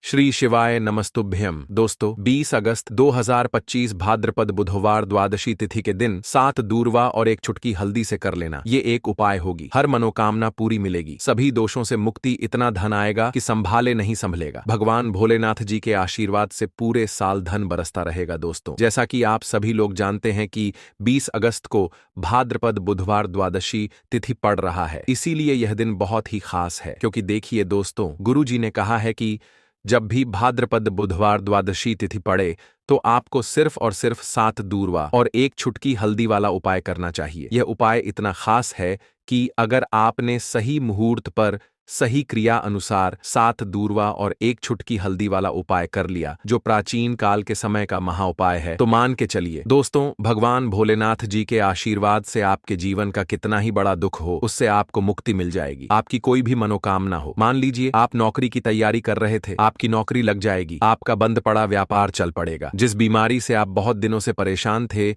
श्री शिवाय नमस्तुभ्यम। दोस्तों 20 अगस्त 2025 भाद्रपद बुधवार द्वादशी तिथि के दिन 7 दूर्वा और एक चुटकी हल्दी से कर लेना। ये एक उपाय होगी, हर मनोकामना पूरी मिलेगी, सभी दोषों से मुक्ति, इतना धन आएगा कि संभाले नहीं संभलेगा। भगवान भोलेनाथ जी के आशीर्वाद से पूरे साल धन बरसता रहेगा। दोस्तों जैसा कि आप सभी लोग जानते हैं कि 20 अगस्त को भाद्रपद बुधवार द्वादशी तिथि पड़ रहा है, इसीलिए यह दिन बहुत ही खास है। क्योंकि देखिए दोस्तों, गुरु जी ने कहा है कि जब भी भाद्रपद बुधवार द्वादशी तिथि पड़े तो आपको सिर्फ और सिर्फ 7 दूर्वा और एक चुटकी हल्दी वाला उपाय करना चाहिए। यह उपाय इतना खास है कि अगर आपने सही मुहूर्त पर सही क्रिया अनुसार 7 दूर्वा और एक चुटकी हल्दी वाला उपाय कर लिया, जो प्राचीन काल के समय का महा उपाय है, तो मान के चलिए दोस्तों, भगवान भोलेनाथ जी के आशीर्वाद से आपके जीवन का कितना ही बड़ा दुख हो, उससे आपको मुक्ति मिल जाएगी। आपकी कोई भी मनोकामना हो, मान लीजिए आप नौकरी की तैयारी कर रहे थे, आपकी नौकरी लग जाएगी, आपका बंद पड़ा व्यापार चल पड़ेगा, जिस बीमारी से आप बहुत दिनों से परेशान थे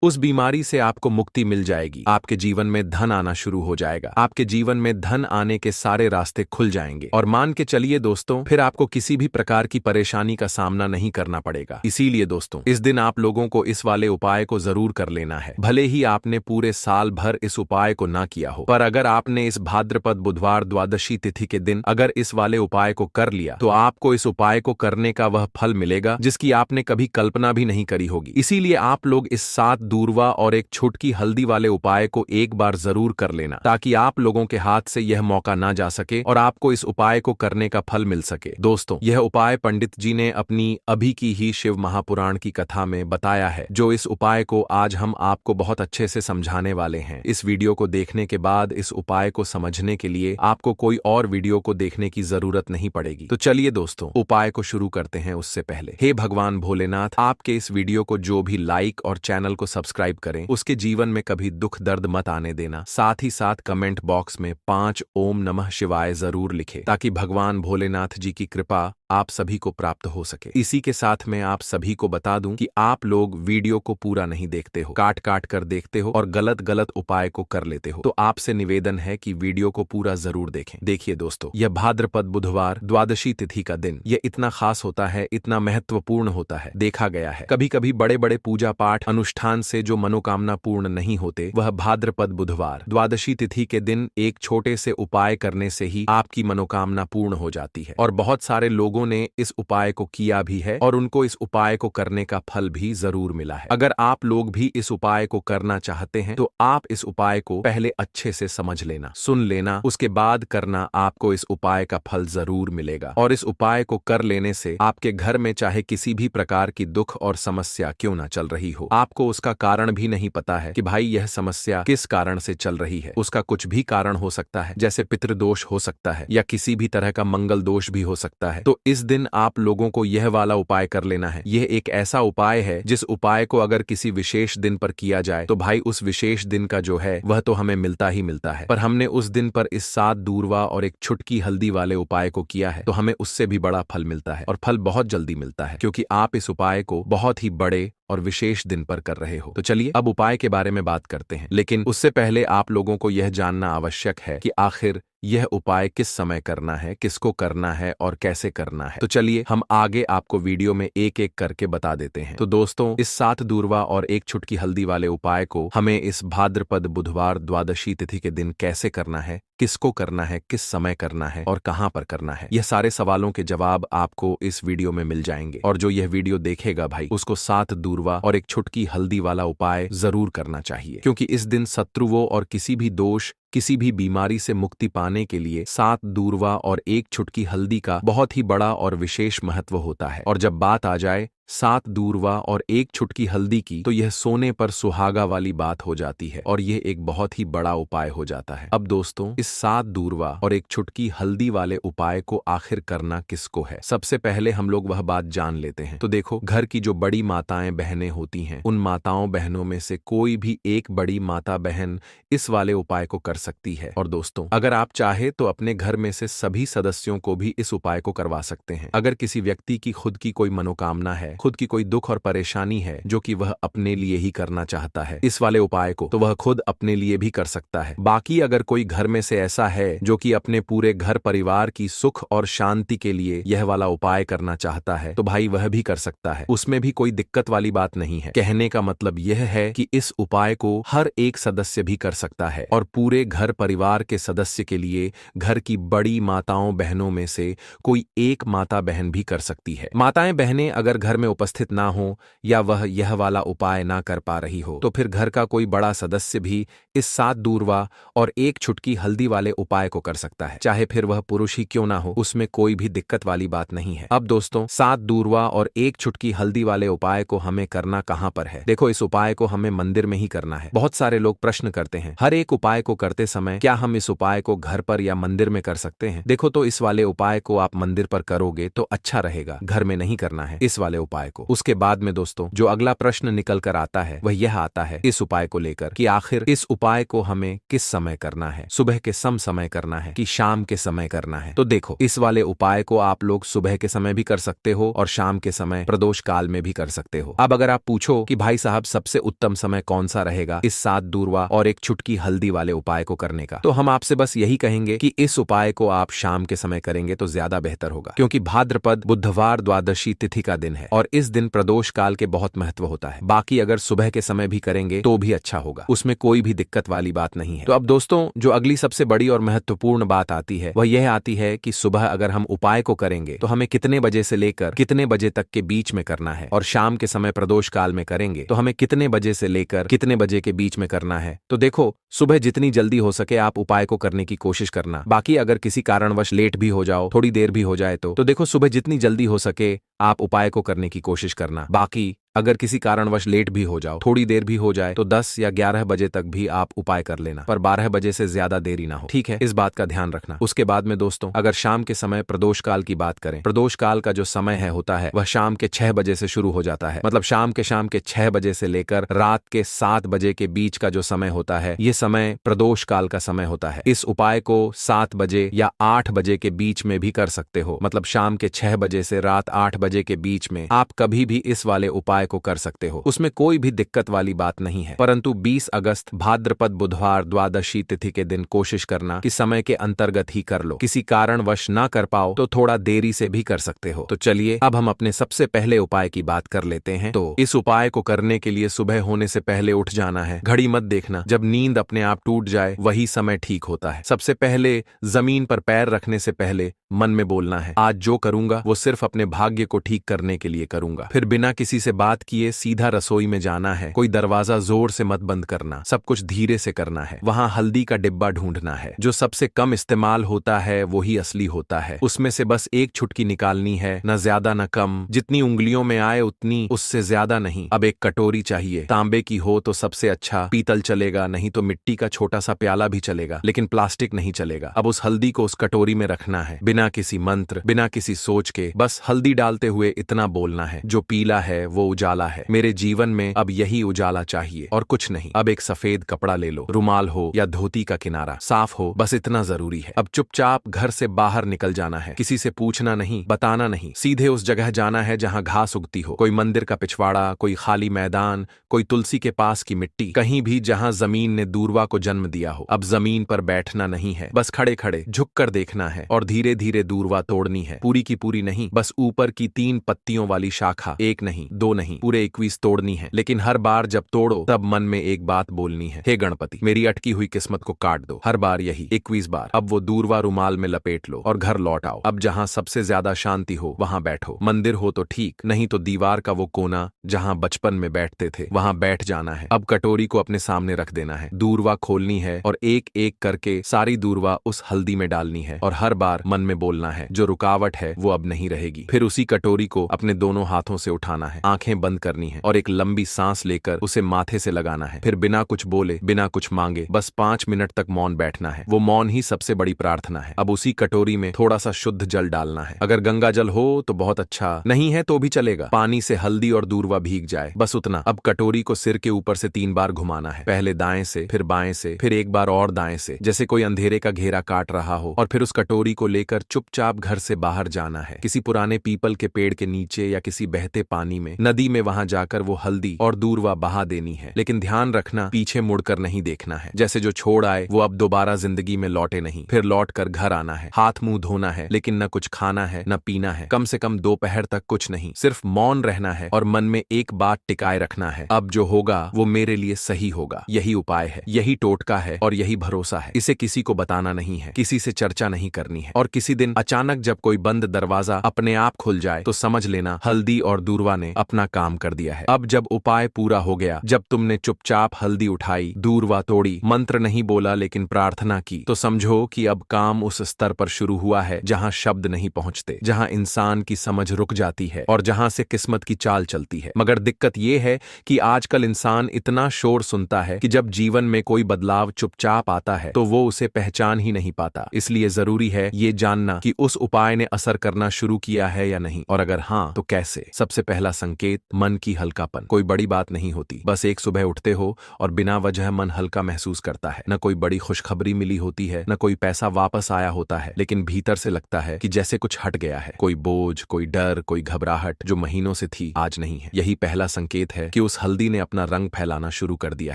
उस बीमारी से आपको मुक्ति मिल जाएगी, आपके जीवन में धन आना शुरू हो जाएगा, आपके जीवन में धन आने के सारे रास्ते खुल जाएंगे। और मान के चलिए दोस्तों, फिर आपको किसी भी प्रकार की परेशानी का सामना नहीं करना पड़ेगा। इसीलिए दोस्तों इस दिन आप लोगों को इस वाले उपाय को जरूर कर लेना है। भले ही आपने पूरे साल भर इस उपाय को ना किया हो, पर अगर आपने इस भाद्रपद बुधवार द्वादशी तिथि के दिन अगर इस वाले उपाय को कर लिया तो आपको इस उपाय को करने का वह फल मिलेगा जिसकी आपने कभी कल्पना भी नहीं करी होगी। इसीलिए आप लोग इस 7 दूर्वा और एक छुटकी हल्दी वाले उपाय को एक बार जरूर कर लेना, ताकि आप लोगों के हाथ से यह मौका ना जा सके और आपको इस उपाय को करने का फल मिल सके। दोस्तों यह उपाय पंडित जी ने अपनी अभी की ही शिव महापुराण की कथा में बताया है, जो इस उपाय को आज हम आपको बहुत अच्छे से समझाने वाले हैं। इस वीडियो को देखने के बाद इस उपाय को समझने के लिए आपको कोई और वीडियो को देखने की जरूरत नहीं पड़ेगी। तो चलिए दोस्तों उपाय को शुरू करते हैं। उससे पहले हे भगवान भोलेनाथ, आपके इस वीडियो को जो भी लाइक और चैनल को सब्सक्राइब करें, उसके जीवन में कभी दुख दर्द मत आने देना। साथ ही साथ कमेंट बॉक्स में 5 ओम नमः शिवाय जरूर लिखें, ताकि भगवान भोलेनाथ जी की कृपा आप सभी को प्राप्त हो सके। इसी के साथ मैं आप सभी को बता दूं कि आप लोग वीडियो को पूरा नहीं देखते हो, काट काट कर देखते हो और गलत गलत उपाय को कर लेते हो। तो आपसे निवेदन है कि वीडियो को पूरा जरूर देखें। देखिए दोस्तों, यह भाद्रपद बुधवार द्वादशी तिथि का दिन यह इतना खास होता है, इतना महत्वपूर्ण होता है। देखा गया है कभी कभी बड़े बड़े पूजा पाठ अनुष्ठान से जो मनोकामना पूर्ण नहीं होते, वह भाद्रपद बुधवार द्वादशी तिथि के दिन एक छोटे से उपाय करने से ही आपकी मनोकामना पूर्ण हो जाती है। और बहुत सारे लोगों ने इस उपाय को किया भी है और उनको इस उपाय को करने का फल भी जरूर मिला है। अगर आप लोग भी इस उपाय को करना चाहते हैं तो आप इस उपाय को पहले अच्छे से समझ लेना, सुन लेना, उसके बाद करना। आपको इस उपाय का फल जरूर मिलेगा। और इस उपाय को कर लेने से आपके घर में चाहे किसी भी प्रकार की दुख और समस्या क्यों ना चल रही हो, आपको उसका कारण भी नहीं पता है कि भाई यह समस्या किस कारण से चल रही है। उसका कुछ भी कारण हो सकता है, जैसे पितृदोष हो सकता है या किसी भी तरह का मंगल दोष भी हो सकता है। तो इस दिन आप लोगों को यह वाला उपाय कर लेना है। यह एक ऐसा उपाय है जिस उपाय को अगर किसी विशेष दिन पर किया जाए तो भाई उस विशेष दिन का जो है वह तो हमें मिलता ही मिलता है। पर हमने उस दिन पर इस 7 दूर्वा और एक छुटकी हल्दी वाले उपाय को किया है तो हमें उससे भी बड़ा फल मिलता है, और फल बहुत जल्दी मिलता है, क्योंकि आप इस उपाय को बहुत ही बड़े और विशेष दिन पर कर रहे हो। तो चलिए अब उपाय के बारे में बात करते हैं, लेकिन उससे पहले आप लोगों को यह जानना आवश्यक है कि आखिर यह उपाय किस समय करना है, किसको करना है और कैसे करना है। तो चलिए हम आगे आपको वीडियो में एक एक करके बता देते हैं। तो दोस्तों इस 7 दूर्वा और एक छुटकी हल्दी वाले उपाय को हमें इस भाद्रपद बुधवार द्वादशी तिथि के दिन कैसे करना है, किसको करना है, किस समय करना है और कहां पर करना है, यह सारे सवालों के जवाब आपको इस वीडियो में मिल जाएंगे। और जो यह वीडियो देखेगा भाई, उसको 7 दूर्वा और एक छुटकी हल्दी वाला उपाय जरूर करना चाहिए, क्योंकि इस दिन शत्रुओं और किसी भी दोष, किसी भी बीमारी से मुक्ति पाने के लिए 7 दूर्वा और एक छुटकी हल्दी का बहुत ही बड़ा और विशेष महत्व होता है। और जब बात आ जाए 7 दूर्वा और एक छुटकी हल्दी की, तो यह सोने पर सुहागा वाली बात हो जाती है और यह एक बहुत ही बड़ा उपाय हो जाता है। अब दोस्तों इस 7 दूर्वा और एक छुटकी हल्दी वाले उपाय को आखिर करना किसको है, सबसे पहले हम लोग वह बात जान लेते हैं। तो देखो, घर की जो बड़ी माताएं बहनें होती हैं, उन माताओं बहनों में से कोई भी एक बड़ी माता बहन इस वाले उपाय को कर सकती है। और दोस्तों अगर आप चाहे तो अपने घर में से सभी सदस्यों को भी इस उपाय को करवा सकते हैं। अगर किसी व्यक्ति की खुद की कोई मनोकामना है खुद की कोई दुख और परेशानी है जो कि वह अपने लिए ही करना चाहता है इस वाले उपाय को, तो वह खुद अपने लिए भी कर सकता है। बाकी अगर कोई घर में से ऐसा है जो कि अपने पूरे घर परिवार की सुख और शांति के लिए यह वाला उपाय करना चाहता है तो भाई वह भी कर सकता है, उसमें भी कोई दिक्कत वाली बात नहीं है। कहने का मतलब यह है कि इस उपाय को हर एक सदस्य भी कर सकता है और पूरे घर परिवार के सदस्य के लिए घर की बड़ी माताओं बहनों में से कोई एक माता बहन भी कर सकती है। माताएं बहनें अगर घर में उपस्थित ना हो या वह यह वाला उपाय ना कर पा रही हो तो फिर घर का कोई बड़ा सदस्य भी इस 7 दूर्वा और 1 चुटकी हल्दी वाले उपाय को कर सकता है, चाहे फिर वह पुरुष ही क्यों ना हो, उसमें कोई भी दिक्कत वाली बात नहीं है। अब दोस्तों 7 दूर्वा और 1 चुटकी हल्दी वाले उपाय को हमें करना कहां पर है? देखो इस उपाय को हमें मंदिर में ही करना है। बहुत सारे लोग प्रश्न करते हैं हर एक उपाय को करते समय क्या हम इस उपाय को घर पर या मंदिर में कर सकते हैं? देखो तो इस वाले उपाय को आप मंदिर पर करोगे तो अच्छा रहेगा, घर में नहीं करना है इस वाले उपाय को। उसके बाद में दोस्तों जो अगला प्रश्न निकल कर आता है वह यह आता है इस उपाय को लेकर कि आखिर इस उपाय को हमें किस समय करना है, सुबह के समय करना है कि शाम के समय करना है? तो देखो इस वाले उपाय को आप लोग सुबह के समय भी कर सकते हो और शाम के समय प्रदोष काल में भी कर सकते हो। अब अगर आप पूछो कि भाई साहब सबसे उत्तम समय कौन सा रहेगा इस 7 दूर्वा और 1 चुटकी हल्दी वाले उपाय को करने का, तो हम आपसे बस यही कहेंगे कि इस उपाय को आप शाम के समय करेंगे तो ज्यादा बेहतर होगा, क्योंकि भाद्रपद बुधवार द्वादशी तिथि का दिन है और इस दिन प्रदोष काल के बहुत महत्व होता है। बाकी अगर सुबह के समय भी करेंगे तो भी अच्छा होगा, उसमें कोई भी दिक्कत वाली बात नहीं है। तो अब दोस्तों जो अगली सबसे बड़ी और महत्वपूर्ण बात आती है वह यह आती है कि सुबह अगर हम उपाय को करेंगे तो हमें कितने बजे से लेकर कितने बजे तक के बीच में करना है, और शाम के समय प्रदोष काल में करेंगे तो हमें कितने बजे से लेकर कितने बजे के बीच में करना है। तो देखो सुबह जितनी जल्दी हो सके आप उपाय को करने की कोशिश करना। बाकी अगर किसी कारणवश लेट भी हो जाओ, थोड़ी देर भी हो जाए तो देखो सुबह जितनी जल्दी हो सके आप उपाय को करने की कोशिश करना। बाकी अगर किसी कारणवश लेट भी हो जाओ, थोड़ी देर भी हो जाए तो 10 या 11 बजे तक भी आप उपाय कर लेना, पर 12 बजे से ज्यादा देरी ना हो, ठीक है? इस बात का ध्यान रखना। उसके बाद में दोस्तों अगर शाम के समय प्रदोष काल की बात करें, प्रदोष काल का जो समय है होता है वह शाम के 6 बजे से शुरू हो जाता है। मतलब शाम के 6 बजे से लेकर रात के 7 बजे के बीच का जो समय होता है ये समय प्रदोष काल का समय होता है। इस उपाय को 7 बजे या 8 बजे के बीच में भी कर सकते हो। मतलब शाम के 6 बजे से रात 8 बजे के बीच में आप कभी भी इस वाले उपाय को कर सकते हो, उसमें कोई भी दिक्कत वाली बात नहीं है। परंतु 20 अगस्त भाद्रपद बुधवार द्वादशी तिथि के दिन कोशिश करना कि समय के अंतर्गत ही कर लो। किसी कारणवश ना कर पाओ तो थोड़ा देरी से भी कर सकते हो। तो चलिए अब हम अपने सबसे पहले उपाय की बात कर लेते हैं। तो इस उपाय को करने के लिए सुबह होने से पहले उठ जाना है। घड़ी मत देखना, जब नींद अपने आप टूट जाए वही समय ठीक होता है। सबसे पहले जमीन पर पैर रखने से पहले मन में बोलना है आज जो करूंगा वो सिर्फ अपने भाग्य को ठीक करने के लिए करूंगा। फिर बिना किसी से बात किए सीधा रसोई में जाना है। कोई दरवाजा जोर से मत बंद करना, सब कुछ धीरे से करना है। वहां हल्दी का डिब्बा ढूंढना है, जो सबसे कम इस्तेमाल होता है वही असली होता है। उसमें से बस 1 चुटकी निकालनी है, न ज्यादा न कम, जितनी उंगलियों में आए उतनी, उससे ज्यादा नहीं। अब एक कटोरी चाहिए, तांबे की हो तो सबसे अच्छा, पीतल चलेगा, नहीं तो मिट्टी का छोटा सा प्याला भी चलेगा, लेकिन प्लास्टिक नहीं चलेगा। अब उस हल्दी को उस कटोरी में रखना है, बिना किसी मंत्र, बिना किसी सोच के बस हल्दी डालते हुए इतना बोलना है, जो पीला है वो उजाला है, मेरे जीवन में अब यही उजाला चाहिए और कुछ नहीं। अब एक सफेद कपड़ा ले लो, रुमाल हो या धोती का किनारा साफ हो, बस इतना जरूरी है। अब चुपचाप घर से बाहर निकल जाना है, किसी से पूछना नहीं, बताना नहीं, सीधे उस जगह जाना है जहां घास उगती हो, कोई मंदिर का पिछवाड़ा, कोई खाली मैदान, कोई तुलसी के पास की मिट्टी, कहीं भी जहां जमीन ने दूर्वा को जन्म दिया हो। अब जमीन पर बैठना नहीं है, बस खड़े खड़े झुक कर देखना है और धीरे धीरे दूर्वा तोड़नी है, पूरी की पूरी नहीं, बस ऊपर की 3 पत्तियों वाली शाखा, 1 नहीं 2 नहीं, पूरे 21 तोड़नी है। लेकिन हर बार जब तोड़ो तब मन में एक बात बोलनी है, हे गणपति मेरी अटकी हुई किस्मत को काट दो। हर बार यही 21 बार। अब वो दूर्वा रुमाल में लपेट लो और घर लौट आओ। अब जहां सबसे ज्यादा शांति हो वहां बैठो, मंदिर हो तो ठीक, नहीं तो दीवार का वो कोना जहां बचपन में बैठते थे वहां बैठ जाना है। अब कटोरी को अपने सामने रख देना है, दूर्वा खोलनी है और एक एक करके सारी दूर्वा उस हल्दी में डालनी है और हर बार मन में बोलना है, जो रुकावट है वो अब नहीं रहेगी। फिर उसी कटोरी को अपने दोनों हाथों से उठाना है, आंखें आंखें बंद करनी है और एक लंबी सांस लेकर उसे माथे से लगाना है। फिर बिना कुछ बोले, बिना कुछ मांगे बस 5 मिनट तक मौन बैठना है। वो मौन ही सबसे बड़ी प्रार्थना है। अब उसी कटोरी में थोड़ा सा शुद्ध जल डालना है। अगर गंगा जल हो तो बहुत अच्छा, नहीं है तो भी चलेगा। पानी से हल्दी और दूर्वा भीग जाए, बस उतना। अब कटोरी को सिर के ऊपर से 3 बार घुमाना है, पहले दाएं से, फिर बाएं से, फिर एक बार और दाएं से, जैसे कोई अंधेरे का घेरा काट रहा हो। और फिर उस कटोरी को लेकर चुपचाप घर से बाहर जाना है, किसी पुराने पीपल के पेड़ के नीचे या किसी बहते पानी में, नदी में। वहां जाकर वो हल्दी और दूर्वा बहा देनी है। लेकिन ध्यान रखना, पीछे मुड़कर नहीं देखना है। जैसे जो छोड़ आए वो अब दोबारा जिंदगी में लौटे नहीं। फिर लौट कर घर आना है, हाथ मुंह धोना है, लेकिन न कुछ खाना है न पीना है, कम से कम दोपहर तक कुछ नहीं। सिर्फ मौन रहना है और मन में एक बात टिकाए रखना है, अब जो होगा वो मेरे लिए सही होगा। यही उपाय है, यही टोटका है और यही भरोसा है। इसे किसी को बताना नहीं है, किसी से चर्चा नहीं करनी है। और किसी दिन अचानक जब कोई बंद दरवाजा अपने आप खुल जाए तो समझ लेना हल्दी और दूर्वा ने अपना काम कर दिया है। अब जब उपाय पूरा हो गया, जब तुमने चुपचाप हल्दी उठाई, दूर्वा तोड़ी, मंत्र नहीं बोला लेकिन प्रार्थना की, तो समझो कि अब काम उस स्तर पर शुरू हुआ है जहां शब्द नहीं पहुंचते, जहां इंसान की समझ रुक जाती है और जहां से किस्मत की चाल चलती है। मगर दिक्कत यह है कि आजकल इंसान इतना शोर सुनता है कि जब जीवन में कोई बदलाव चुपचाप आता है तो वो उसे पहचान ही नहीं पाता। इसलिए जरूरी है ये जानना कि उस उपाय ने असर करना शुरू किया है या नहीं, और अगर हाँ तो कैसे। सबसे पहला संकेत, मन की हल्कापन। कोई बड़ी बात नहीं होती, बस एक सुबह उठते हो और बिना वजह मन हल्का महसूस करता है। न कोई बड़ी खुशखबरी मिली होती है, न कोई पैसा वापस आया होता है, लेकिन भीतर से लगता है कि जैसे कुछ हट गया है। कोई बोझ, कोई डर, कोई घबराहट जो महीनों से थी आज नहीं है। यही पहला संकेत है कि उस हल्दी ने अपना रंग फैलाना शुरू कर दिया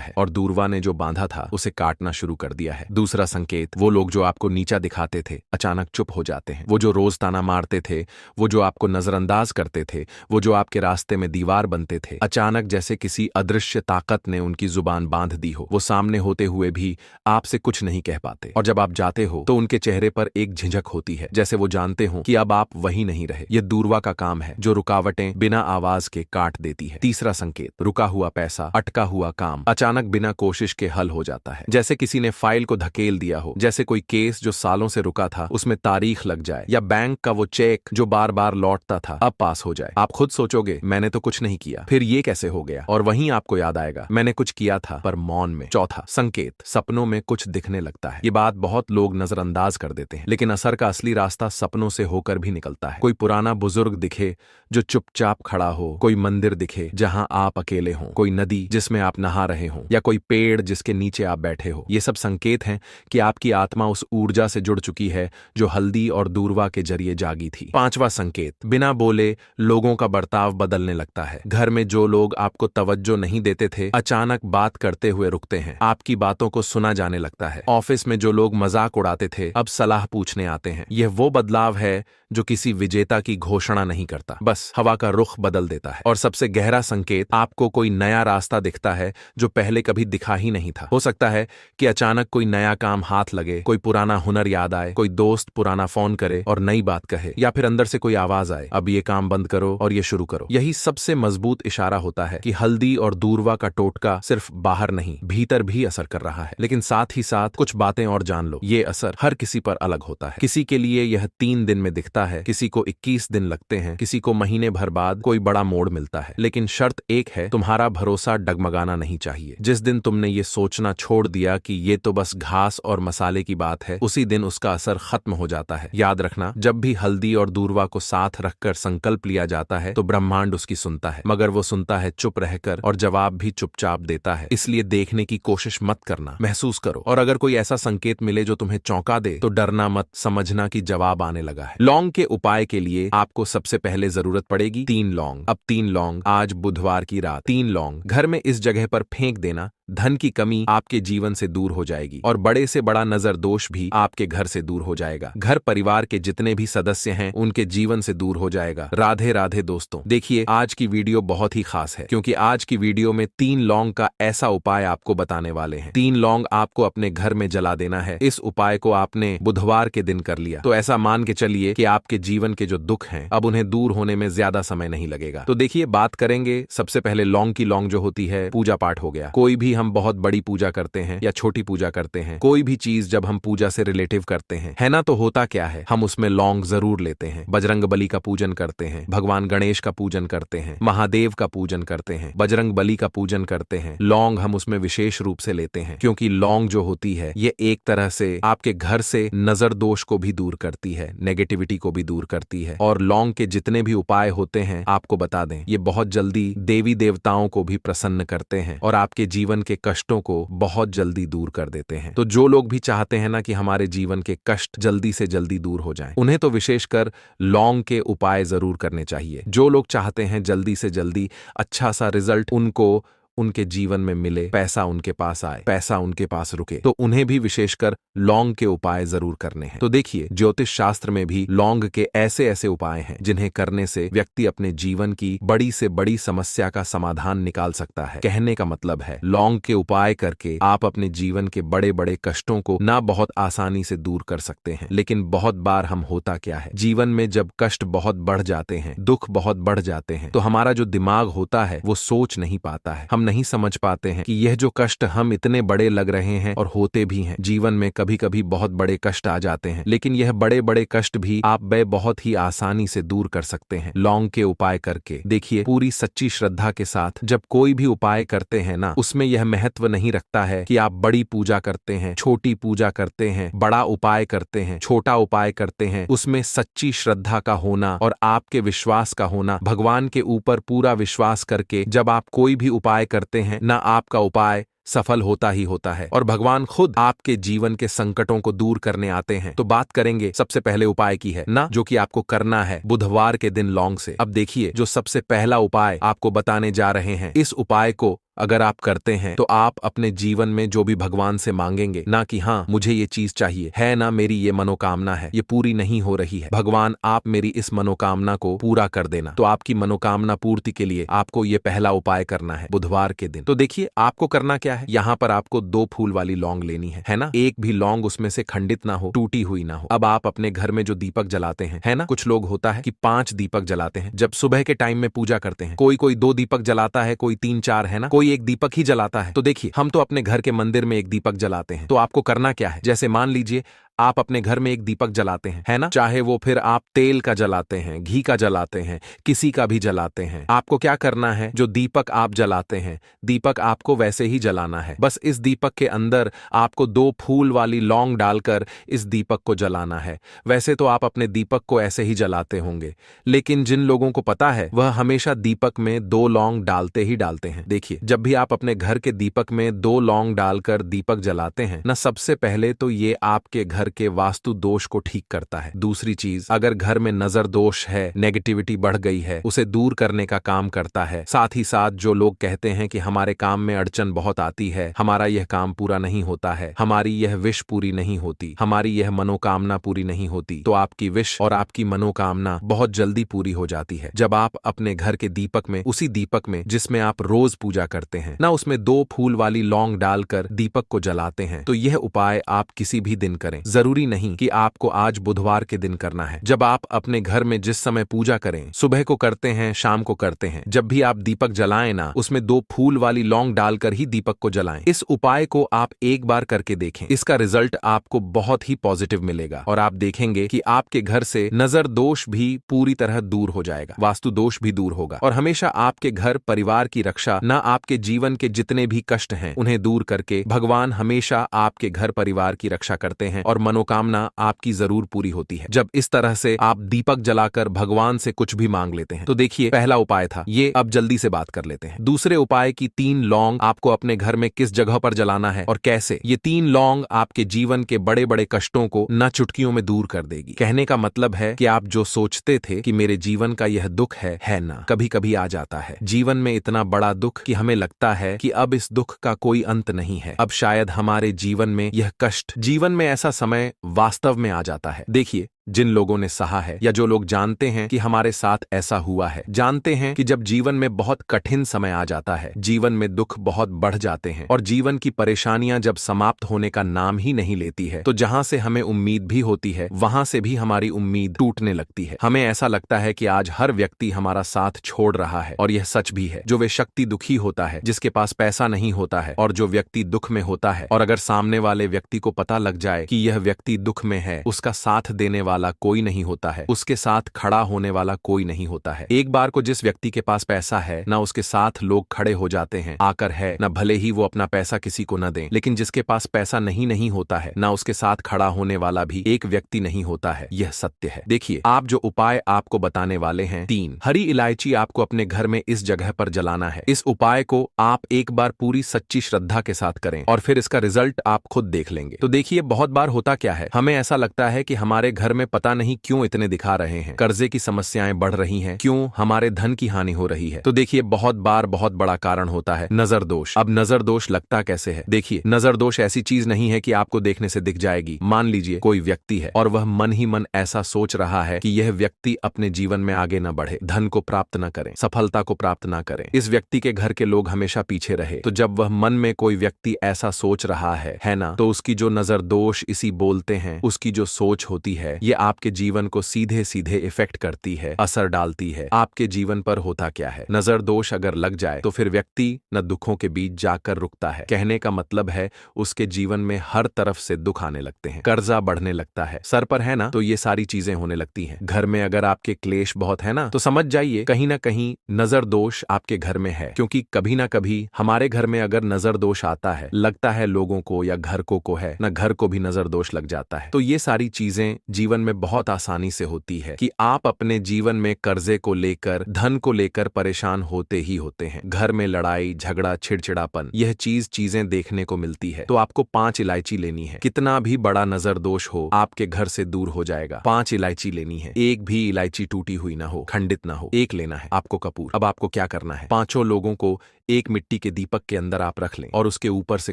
है और दूर्वा ने जो बांधा था उसे काटना शुरू कर दिया है। दूसरा संकेत, वो लोग जो आपको नीचा दिखाते थे अचानक चुप हो जाते हैं। वो जो रोज ताना मारते थे, वो जो आपको नजरअंदाज करते थे, वो जो आपके रास्ते में दीवार बनते थे, अचानक जैसे किसी अदृश्य ताकत ने उनकी जुबान बांध दी हो। वो सामने होते हुए भी आपसे कुछ नहीं कह पाते, और जब आप जाते हो तो उनके चेहरे पर एक झिझक होती है, जैसे वो जानते हो कि अब आप वही नहीं रहे। ये दूर्वा का काम है जो रुकावटें बिना आवाज के काट देती है। तीसरा संकेत, रुका हुआ पैसा, अटका हुआ काम अचानक बिना कोशिश के हल हो जाता है। जैसे किसी ने फाइल को धकेल दिया हो, जैसे कोई केस जो सालों से रुका था उसमें तारीख लग जाए, या बैंक का वो चेक जो बार बार लौटता था अब पास हो जाए। आप खुद सोचोगे मैंने तो कुछ नहीं किया, फिर ये कैसे हो गया, और वहीं आपको याद आएगा मैंने कुछ किया था पर मौन में। चौथा संकेत, सपनों में कुछ दिखने लगता है। ये बात बहुत लोग नजरअंदाज कर देते हैं, लेकिन असर का असली रास्ता सपनों से होकर भी निकलता है। कोई पुराना बुजुर्ग दिखे जो चुपचाप खड़ा हो, कोई मंदिर दिखे जहां आप अकेले हों, कोई नदी जिसमें आप नहा रहे हों, या कोई पेड़ जिसके नीचे आप बैठे हो। ये सब संकेत हैं कि आपकी आत्मा उस ऊर्जा से जुड़ चुकी है जो हल्दी और दूर्वा के जरिए जागी थी। पांचवा संकेत, बिना बोले लोगों का बर्ताव बदलने लगता है। घर में जो लोग आपको तवज्जो नहीं देते थे अचानक बात करते हुए रुकते हैं, आपकी बातों को सुना जाने लगता है। ऑफिस में जो लोग मजाक उड़ाते थे अब सलाह पूछने आते हैं। यह वो बदलाव है जो किसी विजेता की घोषणा नहीं करता, बस हवा का रुख बदल देता है। और सबसे गहरा संकेत, आपको कोई नया रास्ता दिखता है जो पहले कभी दिखा ही नहीं था। हो सकता है कि अचानक कोई नया काम हाथ लगे, कोई पुराना हुनर याद आए, कोई दोस्त पुराना फोन करे और नई बात कहे, या फिर अंदर से कोई आवाज आए, अब ये काम बंद करो और ये शुरू करो। यही सबसे मजबूत इशारा होता है कि हल्दी और दूर्वा का टोटका सिर्फ बाहर नहीं भीतर भी असर कर रहा है। लेकिन साथ ही साथ कुछ बातें और जान लो, ये असर हर किसी पर अलग होता है। किसी के लिए यह 3 दिन में दिखता है, किसी को 21 दिन लगते हैं, किसी को महीने भर बाद कोई बड़ा मोड़ मिलता है। लेकिन शर्त एक है, तुम्हारा भरोसा डगमगाना नहीं चाहिए। जिस दिन तुमने ये सोचना छोड़ दिया कि ये तो बस घास और मसाले की बात है, उसी दिन उसका असर खत्म हो जाता है। याद रखना, जब भी हल्दी और दूर्वा को साथ रखकर संकल्प लिया जाता है तो ब्रह्मांड उसकी सुनता है, मगर वो सुनता है चुप रहकर और जवाब भी चुपचाप देता है। इसलिए देखने की कोशिश मत करना, महसूस करो। और अगर कोई ऐसा संकेत मिले जो तुम्हें चौंका दे तो डरना मत, समझना कि जवाब आने लगा है। लौंग के उपाय के लिए आपको सबसे पहले जरूरत पड़ेगी 3 लौंग। अब 3 लौंग, आज बुधवार की रात 3 लौंग घर में इस जगह पर फेंक देना। धन की कमी आपके जीवन से दूर हो जाएगी और बड़े से बड़ा नजर दोष भी आपके घर से दूर हो जाएगा। घर परिवार के जितने भी सदस्य हैं उनके जीवन से दूर हो जाएगा। राधे राधे दोस्तों, देखिए आज की वीडियो बहुत ही खास है क्योंकि आज की वीडियो में 3 लौंग का ऐसा उपाय आपको बताने वाले हैं। 3 लौंग आपको अपने घर में जला देना है। इस उपाय को आपने बुधवार के दिन कर लिया तो ऐसा मान के चलिए कि आपके जीवन के जो दुख हैं अब उन्हें दूर होने में ज्यादा समय नहीं लगेगा। तो देखिए बात करेंगे सबसे पहले लौंग की। लौंग जो होती है पूजा पाठ हो गया, कोई भी हम बहुत बड़ी पूजा करते हैं या छोटी पूजा करते हैं, कोई भी चीज जब हम पूजा से रिलेटिव करते हैं, है ना, तो होता क्या है, हम उसमें लौंग जरूर लेते हैं। बजरंग बली का पूजन करते हैं, भगवान गणेश का पूजन करते हैं, महादेव का पूजन करते हैं, बजरंग बली का पूजन करते हैं। लौंग हम उसमें विशेष रूप से लेते हैं, क्योंकि लौंग जो होती है ये एक तरह से आपके घर से नजर दोष को भी दूर करती है, नेगेटिविटी को भी दूर करती है। और लौंग के जितने भी उपाय होते हैं आपको बता दें, ये बहुत जल्दी देवी देवताओं को भी प्रसन्न करते हैं और आपके जीवन के कष्टों को बहुत जल्दी दूर कर देते हैं। तो जो लोग भी चाहते हैं ना कि हमारे जीवन के कष्ट जल्दी से जल्दी दूर हो जाएं, उन्हें तो विशेषकर लौंग के उपाय जरूर करने चाहिए। जो लोग चाहते हैं जल्दी से जल्दी अच्छा सा रिजल्ट उनको उनके जीवन में मिले, पैसा उनके पास आए, पैसा उनके पास रुके, तो उन्हें भी विशेषकर लौंग के उपाय जरूर करने हैं। तो देखिए, ज्योतिष शास्त्र में भी लौंग के ऐसे ऐसे उपाय हैं जिन्हें करने से व्यक्ति अपने जीवन की बड़ी से बड़ी समस्या का समाधान निकाल सकता है। कहने का मतलब है, लौंग के उपाय करके आप अपने जीवन के बड़े बड़े कष्टों को ना बहुत आसानी से दूर कर सकते हैं। लेकिन बहुत बार हम होता क्या है, जीवन में जब कष्ट बहुत बढ़ जाते हैं, दुख बहुत बढ़ जाते हैं, तो हमारा जो दिमाग होता है वो सोच नहीं पाता है। हम नहीं समझ पाते हैं कि यह जो कष्ट हम इतने बड़े लग रहे हैं और होते भी हैं। जीवन में कभी कभी बहुत बड़े कष्ट आ जाते हैं, लेकिन यह बड़े बड़े कष्ट भी आप बहुत ही आसानी से दूर कर सकते हैं लौंग के उपाय करके। देखिए, पूरी सच्ची श्रद्धा के साथ जब कोई भी उपाय करते हैं ना, उसमें यह महत्व नहीं रखता है कि आप बड़ी पूजा करते हैं, छोटी पूजा करते हैं, बड़ा उपाय करते हैं, छोटा उपाय करते हैं। उसमें सच्ची श्रद्धा का होना और आपके विश्वास का होना, भगवान के ऊपर पूरा विश्वास करके जब आप कोई भी उपाय करते हैं ना, आपका उपाय सफल होता ही होता है और भगवान खुद आपके जीवन के संकटों को दूर करने आते हैं। तो बात करेंगे सबसे पहले उपाय की है ना, जो कि आपको करना है बुधवार के दिन लौंग से। अब देखिए, जो सबसे पहला उपाय आपको बताने जा रहे हैं, इस उपाय को अगर आप करते हैं तो आप अपने जीवन में जो भी भगवान से मांगेंगे ना कि हाँ मुझे ये चीज चाहिए है ना, मेरी ये मनोकामना है, ये पूरी नहीं हो रही है, भगवान आप मेरी इस मनोकामना को पूरा कर देना। तो आपकी मनोकामना पूर्ति के लिए आपको ये पहला उपाय करना है बुधवार के दिन। तो देखिए, आपको करना क्या है, यहाँ पर आपको 2 फूल वाली लौंग लेनी है ना, एक भी लौंग उसमें से खंडित ना हो, टूटी हुई ना हो। अब आप अपने घर में जो दीपक जलाते हैं, है ना, कुछ लोग होता है कि 5 दीपक जलाते हैं जब सुबह के टाइम में पूजा करते हैं। कोई 2 दीपक जलाता है, कोई 3-4, है ना, कोई एक दीपक ही जलाता है। तो देखिए, हम तो अपने घर के मंदिर में एक दीपक जलाते हैं। तो आपको करना क्या है, जैसे मान लीजिए आप अपने घर में एक दीपक जलाते हैं, है ना, चाहे वो फिर आप तेल का जलाते हैं, घी का जलाते हैं, किसी का भी जलाते हैं, आपको क्या करना है, जो दीपक आप जलाते हैं, दीपक आपको वैसे ही जलाना है। बस इस दीपक के अंदर आपको 2 फूल वाली लौंग डालकर इस दीपक को जलाना है। वैसे तो आप अपने दीपक को ऐसे ही जलाते होंगे, लेकिन जिन लोगों को पता है वह हमेशा दीपक में 2 लौंग डालते ही डालते हैं। देखिए, जब भी आप अपने घर के दीपक में 2 लौंग डालकर दीपक जलाते हैं ना, सबसे पहले तो ये आपके घर के वास्तु दोष को ठीक करता है। दूसरी चीज, अगर घर में नजर दोष है, नेगेटिविटी बढ़ गई है, उसे दूर करने का काम करता है। साथ ही साथ जो लोग कहते हैं कि हमारे काम में अड़चन बहुत आती है, हमारा यह काम पूरा नहीं होता है, हमारी यह विश पूरी नहीं होती, हमारी यह मनोकामना पूरी नहीं होती, तो आपकी विश और आपकी मनोकामना बहुत जल्दी पूरी हो जाती है जब आप अपने घर के दीपक में, उसी दीपक में जिसमें आप रोज पूजा करते हैं ना, उसमें 2 फूल वाली लौंग डालकर दीपक को जलाते हैं। तो यह उपाय आप किसी भी दिन करें, जरूरी नहीं कि आपको आज बुधवार के दिन करना है। जब आप अपने घर में जिस समय पूजा करें, सुबह को करते हैं, शाम को करते हैं, जब भी आप दीपक जलाएं ना, उसमें 2 फूल वाली लौंग डालकर ही दीपक को जलाएं। इस उपाय को आप एक बार करके देखें, इसका रिजल्ट आपको बहुत ही पॉजिटिव मिलेगा और आप देखेंगे कि आपके घर से नजर दोष भी पूरी तरह दूर हो जाएगा, वास्तु दोष भी दूर होगा और हमेशा आपके घर परिवार की रक्षा, ना आपके जीवन के जितने भी कष्ट हैं उन्हें दूर करके भगवान हमेशा आपके घर परिवार की रक्षा करते हैं और मनोकामना आपकी जरूर पूरी होती है जब इस तरह से आप दीपक जलाकर भगवान से कुछ भी मांग लेते हैं। तो देखिए, पहला उपाय था ये। अब जल्दी से बात कर लेते हैं दूसरे उपाय की। 3 लौंग आपको अपने घर में किस जगह पर जलाना है और कैसे। ये 3 लौंग आपके जीवन के बड़े बड़े कष्टों को न चुटकियों में दूर कर देगी। कहने का मतलब है कि आप जो सोचते थे कि मेरे जीवन का यह दुख है ना, कभी कभी आ जाता है जीवन में इतना बड़ा दुख कि हमें लगता है कि अब इस दुख का कोई अंत नहीं है, अब शायद हमारे जीवन में यह कष्ट, जीवन में ऐसा समय वास्तव में आ जाता है। देखिए, जिन लोगों ने सहा है या जो लोग जानते हैं कि हमारे साथ ऐसा हुआ है, जानते हैं कि जब जीवन में बहुत कठिन समय आ जाता है, जीवन में दुख बहुत बढ़ जाते हैं और जीवन की परेशानियां जब समाप्त होने का नाम ही नहीं लेती है, तो जहां से हमें उम्मीद भी होती है वहां से भी हमारी उम्मीद टूटने लगती है। हमें ऐसा लगता है कि आज हर व्यक्ति हमारा साथ छोड़ रहा है, और यह सच भी है। जो व्यक्ति दुखी होता है, जिसके पास पैसा नहीं होता है, और जो व्यक्ति दुख में होता है, और अगर सामने वाले व्यक्ति को पता लग जाए कि यह व्यक्ति दुख में है, उसका साथ देने वाला कोई नहीं होता है, उसके साथ खड़ा होने वाला कोई नहीं होता है। एक बार को जिस व्यक्ति के पास पैसा है, ना उसके साथ लोग खड़े हो जाते हैं आकर है, न भले ही वो अपना पैसा किसी को न दें, लेकिन जिसके पास पैसा नहीं होता है, ना उसके साथ खड़ा होने वाला भी एक व्यक्ति नहीं होता है। यह सत्य है। देखिए, आप जो उपाय आपको बताने वाले हैं, 3 हरी इलायची आपको अपने घर में इस जगह पर जलाना है। इस उपाय को आप एक बार पूरी सच्ची श्रद्धा के साथ करें और फिर इसका रिजल्ट आप खुद देख लेंगे। तो देखिए, बहुत बार होता क्या है, हमें ऐसा लगता है कि हमारे घर में पता नहीं क्यों इतने दिखा रहे हैं, कर्जे की समस्याएं बढ़ रही हैं, क्यों हमारे धन की हानि हो रही है। तो देखिए, बहुत बार बहुत बड़ा कारण होता है नजर दोष। अब नजर दोष लगता कैसे है? देखिए, नजर दोष ऐसी चीज नहीं है कि आपको देखने से दिख जाएगी। मान लीजिए कोई व्यक्ति है और वह मन ही मन ऐसा सोच रहा है कि यह व्यक्ति अपने जीवन में आगे न बढ़े, धन को प्राप्त न करें, सफलता को प्राप्त न करें, इस व्यक्ति के घर के लोग हमेशा पीछे रहे। तो जब वह मन में कोई व्यक्ति ऐसा सोच रहा है ना, तो उसकी जो नजर दोष इसी बोलते हैं, उसकी जो सोच होती है, ये आपके जीवन को सीधे सीधे इफेक्ट करती है, असर डालती है। आपके जीवन पर होता क्या है, नजर दोष अगर लग जाए तो फिर व्यक्ति न दुखों के बीच जाकर रुकता है। कहने का मतलब है उसके जीवन में हर तरफ से दुख आने लगते हैं, कर्जा बढ़ने लगता है, सर पर है ना तो ये सारी चीजें होने लगती हैं। घर में अगर आपके क्लेश बहुत है ना, तो समझ जाइए कहीं ना कहीं नजर दोष आपके घर में है। क्योंकि कभी ना कभी हमारे घर में अगर नजर दोष आता है, लगता है लोगों को या घर को है ना, घर को भी नजर दोष लग जाता है। तो ये सारी चीजें जीवन में बहुत आसानी से होती है कि आप अपने जीवन में कर्जे को लेकर, धन को लेकर परेशान होते ही होते हैं। घर में लड़ाई झगड़ा चिड़चिड़ापन, यह चीजें देखने को मिलती है। तो आपको 5 इलायची लेनी है। कितना भी बड़ा नजर दोष हो, आपके घर से दूर हो जाएगा। 5 इलायची लेनी है, एक भी इलायची टूटी हुई ना हो, खंडित ना हो। एक लेना है आपको कपूर। अब आपको क्या करना है, 5 लोगों को एक मिट्टी के दीपक के अंदर आप रख लें और उसके ऊपर से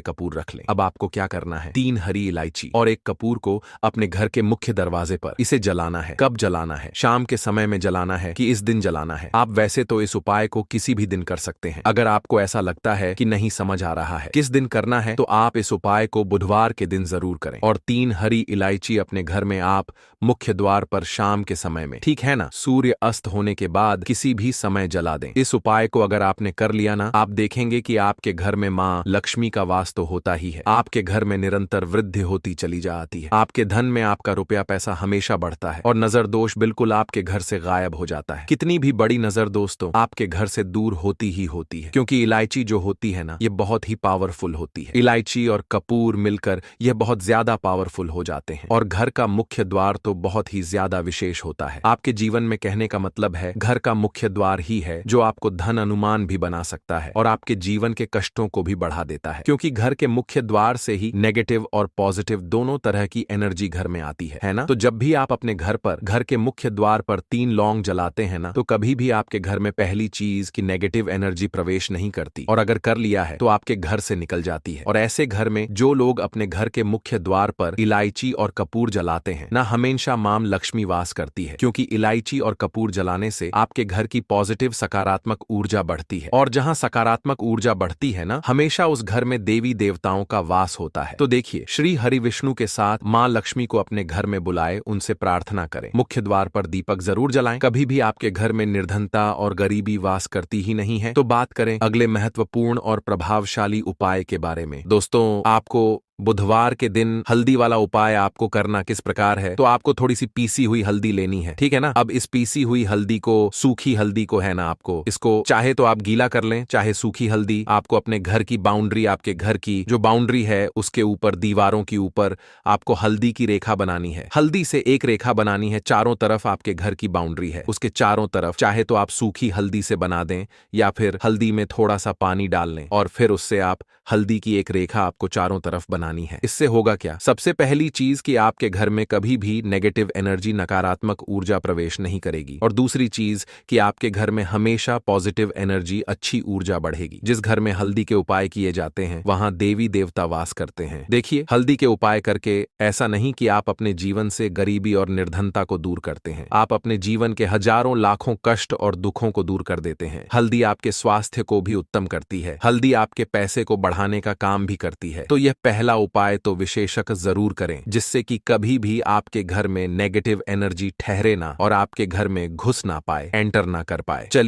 कपूर रख लें। अब आपको क्या करना है, 3 हरी इलायची और एक कपूर को अपने घर के मुख्य दरवाजे पर इसे जलाना है। कब जलाना है? शाम के समय में जलाना है कि इस दिन जलाना है? आप वैसे तो इस उपाय को किसी भी दिन कर सकते हैं। अगर आपको ऐसा लगता है कि नहीं समझ आ रहा है किस दिन करना है, तो आप इस उपाय को बुधवार के दिन जरूर करें। और 3 हरी इलायची अपने घर में आप मुख्य द्वार पर शाम के समय में, ठीक है ना, सूर्य अस्त होने के बाद किसी भी समय जला दें। इस उपाय को अगर आपने कर लिया ना, आप देखेंगे कि आपके घर में मां लक्ष्मी का वास तो होता ही है, आपके घर में निरंतर वृद्धि होती चली जाती है, आपके धन में आपका रुपया पैसा हमेशा बढ़ता है और नजर दोष बिल्कुल आपके घर से गायब हो जाता है। कितनी भी बड़ी नजर दोस्तों आपके घर से दूर होती ही होती है, क्योंकि इलायची जो होती है ना, ये बहुत ही पावरफुल होती है। इलायची और कपूर मिलकर यह बहुत ज्यादा पावरफुल हो जाते हैं और घर का मुख्य द्वार तो बहुत ही ज्यादा विशेष होता है आपके जीवन में। कहने का मतलब है घर का मुख्य द्वार ही है जो आपको धन अनुमान भी बना सकता है और आपके जीवन के कष्टों को भी बढ़ा देता है, क्योंकि घर के मुख्य द्वार से ही नेगेटिव और पॉजिटिव दोनों तरह की एनर्जी घर में आती है ना। तो जब भी आप अपने घर पर, घर के मुख्य द्वार पर 3 लौंग जलाते हैं ना, तो कभी भी आपके घर में पहली चीज की नेगेटिव एनर्जी प्रवेश नहीं करती, और अगर कर लिया है तो आपके घर से निकल जाती है। और ऐसे घर में जो लोग अपने घर के मुख्य द्वार पर इलायची और कपूर जलाते हैं ना, हमेशा मां लक्ष्मी वास करती है, क्योंकि इलायची और कपूर जलाने से आपके घर की पॉजिटिव सकारात्मक ऊर्जा बढ़ती है, और जहां सकारात्मक ऊर्जा बढ़ती है ना, हमेशा उस घर में देवी देवताओं का वास होता है। तो देखिए, श्री हरि विष्णु के साथ मां लक्ष्मी को अपने घर में बुलाए, उनसे प्रार्थना करें, मुख्य द्वार पर दीपक जरूर जलाएं। कभी भी आपके घर में निर्धनता और गरीबी वास करती ही नहीं है। तो बात करें अगले महत्वपूर्ण और प्रभावशाली उपाय के बारे में। दोस्तों, आपको बुधवार के दिन हल्दी वाला उपाय आपको करना किस प्रकार है, तो आपको थोड़ी सी पीसी हुई हल्दी लेनी है, ठीक है ना। अब इस पीसी हुई हल्दी को, सूखी हल्दी को है ना, आपको इसको चाहे तो आप गीला कर लें, चाहे सूखी हल्दी आपको अपने घर की बाउंड्री, आपके घर की जो बाउंड्री है उसके ऊपर, दीवारों के ऊपर आपको हल्दी की रेखा बनानी है। हल्दी से एक रेखा बनानी है, चारों तरफ आपके घर की बाउंड्री है उसके चारों तरफ, चाहे तो आप सूखी हल्दी से बना दें या फिर हल्दी में थोड़ा सा पानी डाल लें और फिर उससे आप हल्दी की एक रेखा आपको चारों तरफ बना बनानी है। इससे होगा क्या? सबसे पहली चीज कि आपके घर में कभी भी नेगेटिव एनर्जी, नकारात्मक ऊर्जा प्रवेश नहीं करेगी। और दूसरी चीज कि आपके घर में हमेशा पॉजिटिव एनर्जी, अच्छी ऊर्जा बढ़ेगी। जिस घर में हल्दी के उपाय किए जाते हैं वहां देवी देवता वास करते हैं। देखिए, हल्दी के उपाय करके ऐसा नहीं कि आप अपने जीवन से गरीबी और निर्धनता को दूर करते हैं, आप अपने जीवन के हजारों लाखों कष्ट और दुखों को दूर कर देते हैं। हल्दी आपके स्वास्थ्य को भी उत्तम करती है, हल्दी आपके पैसे को बढ़ाने का काम भी करती है। तो यह पहला उपाय तो विशेषक जरूर करें, जिससे कि कभी भी आपके घर में नेगेटिव एनर्जी ठहरे ना और आपके घर में घुस ना पाए, एंटर ना कर पाए। चलिए